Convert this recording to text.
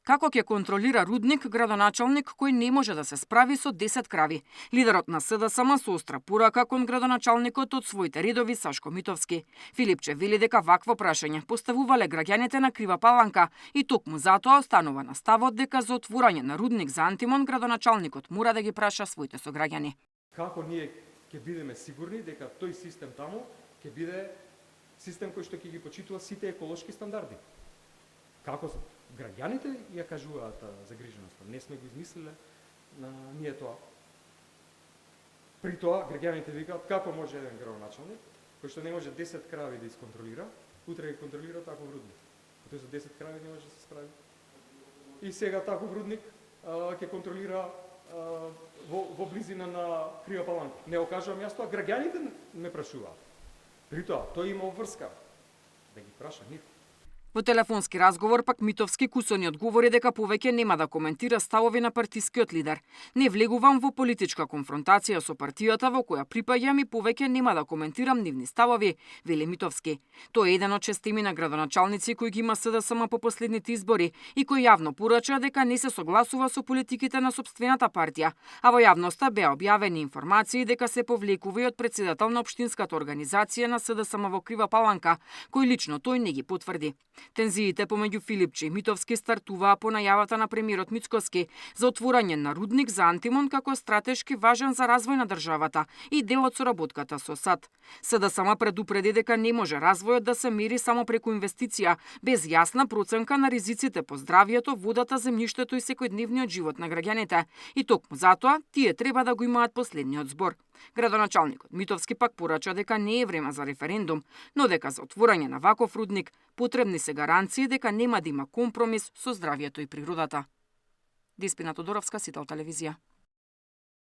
Како ќе контролира рудник градоначалник кој не може да се справи со 10 крави? Лидерот на СДСМ со остра порака кон градоначалникот од своите редови Сашко Митовски. Филипче вели дека вакво прашање поставувале граѓаните на Крива Паланка и токму затоа останува на ставот дека за отворање на рудник за антимон градоначалникот мора да ги праша своите сограѓани. Како ние ќе бидеме сигурни дека тој систем таму ќе биде систем кој што ќе ги почитува сите еколошки стандарди? Како граѓаните ја кажуваат загриженоста. Не сме го измислиле на ние тоа. При тоа граѓаните викаат како може еден градоначалник кој што не може 10 крави да исконтролира, утре ги контролира таков рудник. Тој за 10 крави не може да се справи. И сега таков рудник ќе контролира во близина на Крива Паланка. Не го кажувам јас тоа, граѓаните ме прашуваат. При тоа тој има врска да ги праша нив. Во телефонски разговор пак Митовски кусони одговори дека повеќе нема да коментира ставови на партискиот лидер. Не влегувам во политичка конфронтација со партијата во која припаѓам и повеќе нема да коментирам нивни ставови, вели Митовски. Тој е еден од шестими на градоначалници кои ги има СДСМ по последните избори и кој јавно порача дека не се согласува со политиките на сопствената партија, а во јавноста беа објавени информации дека се повлекува и од претседател на општинската организација на СДСМ во Крива Паланка, кој лично тој не ги потврди. Тензиите помеѓу Филипче и Митовски стартуваа по најавата на премиерот Мицкоски за отворање на рудник за антимон како стратешки важен за развој на државата и дел од соработката со САД. СДСМ предупреди дека не може развојот да се мери само преку инвестиција, без јасна проценка на ризиците по здравјето, водата, земјиштето и секојдневниот живот на граѓаните. И токму затоа тие треба да го имаат последниот збор. Градоначалникот Митовски пак порача дека не е време за референдум, но дека за отворање на ваков рудник потребни се гаранции дека нема да има компромис со здравјето и природата. Диспина Тодоровска, Сител телевизија.